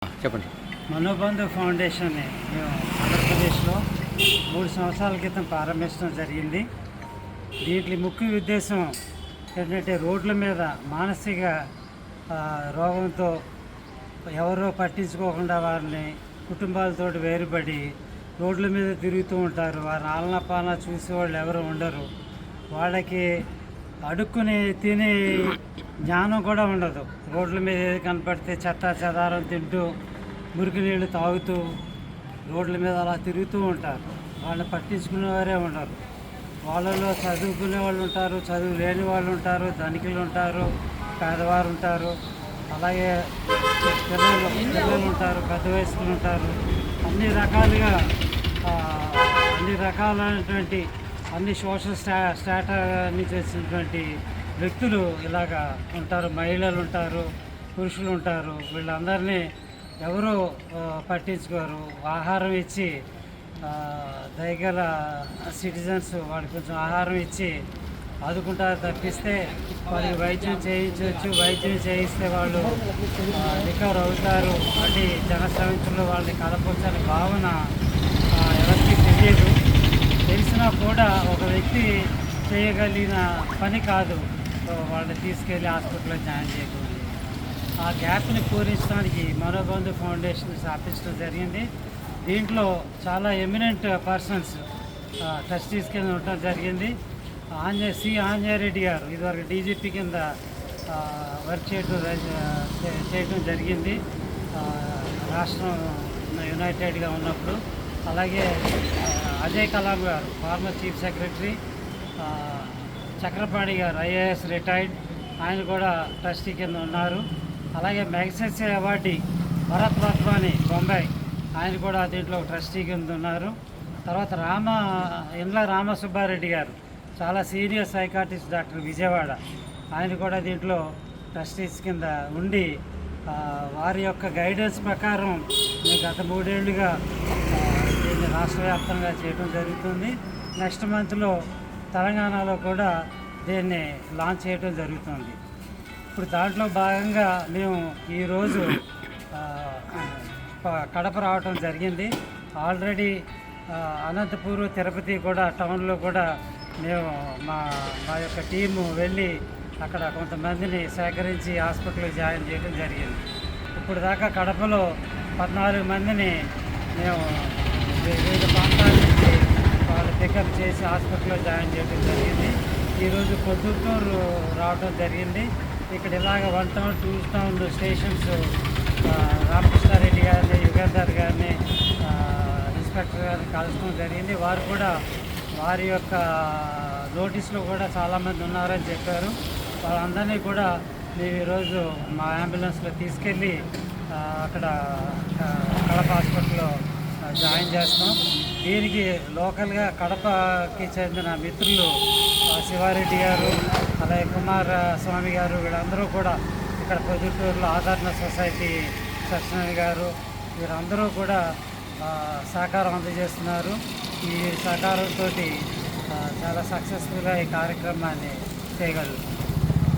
చెప్పండి. మనోబంధు ఫౌండేషన్ని మేము ఆంధ్రప్రదేశ్లో 3 సంవత్సరాల క్రితం ప్రారంభించడం జరిగింది. దీంట్లో ముఖ్య ఉద్దేశం ఏంటంటే రోడ్ల మీద మానసిక రోగంతో ఎవరో పట్టించుకోకుండా వారిని కుటుంబాలతో వేరుపడి రోడ్ల మీద తిరుగుతూ ఉంటారు. వారి ఆలనా పాలన చూసేవాళ్ళు ఎవరు ఉండరు. వాళ్ళకి అడుక్కుని తినే జ్ఞానం కూడా ఉండదు. రోడ్ల మీద ఏది కనపడితే చెత్త చెదారం తింటూ మురికి నీళ్ళు తాగుతూ రోడ్ల మీద అలా తిరుగుతూ ఉంటారు. వాళ్ళని పట్టించుకునేవారే ఉండరు. వాళ్ళలో చదువుకునే వాళ్ళు ఉంటారు, చదువు లేని వాళ్ళు ఉంటారు, ధనికులు ఉంటారు, పేదవారు ఉంటారు, అలాగే పిల్లలు ఉంటారు, పెద్ద వయస్కులు ఉంటారు. అన్ని రకాలైనటువంటి అన్ని సోషల్ స్టాటా నుంచి వచ్చినటువంటి వ్యక్తులు ఇలాగా ఉంటారు. మహిళలు ఉంటారు, పురుషులు ఉంటారు. వీళ్ళందరినీ ఎవరు పట్టించుకోరు. ఆహారం ఇచ్చి దయగల సిటిజన్స్ వాళ్ళకి కొంచెం ఆహారం ఇచ్చి ఆదుకుంటారు తప్పిస్తే వాళ్ళకి వైద్యం చేయించవచ్చు. వైద్యం చేయిస్తే వాళ్ళు రికవర్ అవుతారు. అంటే జనశ్రమించడంలో వాళ్ళని కలపొచ్చని భావన ఎవరికి తెలియదు. తెలిసినా కూడా ఒక వ్యక్తి చేయగలిగిన పని కాదు వాళ్ళని తీసుకెళ్ళి హాస్పిటల్లో జాయిన్ చేయకూడదు. ఆ గ్యాప్ని పూరించడానికి మనోబంధు ఫౌండేషన్ స్థాపించడం జరిగింది. దీంట్లో చాలా ఎమినెంట్ పర్సన్స్ ట్రస్టీస్ కింద ఉండటం జరిగింది. ఆంజనేయరెడ్డి గారు ఇదివరకు డీజీపీ కింద వర్క్ చేయడం జరిగింది రాష్ట్రం యునైటెడ్గా ఉన్నప్పుడు. అలాగే అజయ్ కలాం గారు ఫార్మర్ చీఫ్ సెక్రటరీ, చక్రపాణి గారు ఐఏఎస్ రిటైర్డ్, ఆయన కూడా ట్రస్టీ కింద ఉన్నారు. అలాగే మ్యాగ్సెసే అవార్డీ భరత్ వాత్వాని బొంబాయి, ఆయన కూడా దీంట్లో ట్రస్టీ కింద ఉన్నారు. తర్వాత ఇండ్ల రామసుబ్బారెడ్డి గారు చాలా సీనియర్ సైకాట్రిస్ట్ డాక్టర్ విజయవాడ, ఆయన కూడా దీంట్లో ట్రస్టీస్ కింద ఉండి వారి యొక్క గైడెన్స్ ప్రకారం మేము గత 3 ఏళ్ళుగా దీన్ని రాష్ట్ర వ్యాప్తంగా చేయడం జరుగుతుంది. నెక్స్ట్ మంత్లో తెలంగాణలో కూడా దీన్ని లాంచ్ చేయడం జరుగుతుంది. ఇప్పుడు దాంట్లో భాగంగా మేము ఈరోజు కడప రావటం జరిగింది. ఆల్రెడీ అనంతపూర్, తిరుపతి కూడా టౌన్లో కూడా మేము మా యొక్క టీము వెళ్ళి అక్కడ కొంతమందిని సేకరించి హాస్పిటల్లో జాయిన్ చేయడం జరిగింది. ఇప్పుడు దాకా కడపలో 14 మందిని మేము వివిధ ప్రాంతాల నుంచి వాళ్ళు పికప్ చేసి హాస్పిటల్లో జాయిన్ చేయడం జరిగింది. ఈరోజు పొద్దుటూరు రావడం జరిగింది. ఇక్కడ ఇలాగ 1 టౌన్ 2 టౌన్ స్టేషన్స్ రామకృష్ణారెడ్డి గారిని, యుగంధర్ గారిని, ఇన్స్పెక్టర్ గారిని కలవడం జరిగింది. వారు కూడా వారి యొక్క నోటీసులో కూడా చాలామంది ఉన్నారని చెప్పారు. వాళ్ళందరినీ కూడా మేము ఈరోజు మా అంబులెన్స్లో తీసుకెళ్ళి అక్కడ కడప హాస్పిటల్లో జాయిన్ చేస్తాం. దీనికి లోకల్గా కడపకి చెందిన మిత్రులు శివారెడ్డి గారు, అలాగే కుమార స్వామి గారు, వీళ్ళందరూ కూడా ఇక్కడ పొద్దుటూరులో ఆదరణ సొసైటీ సత్యనారాయణ గారు, వీరందరూ కూడా సహకారం అందజేస్తున్నారు. ఈ సహకారంతో చాలా సక్సెస్ఫుల్గా ఈ కార్యక్రమాన్ని చేయగలరు.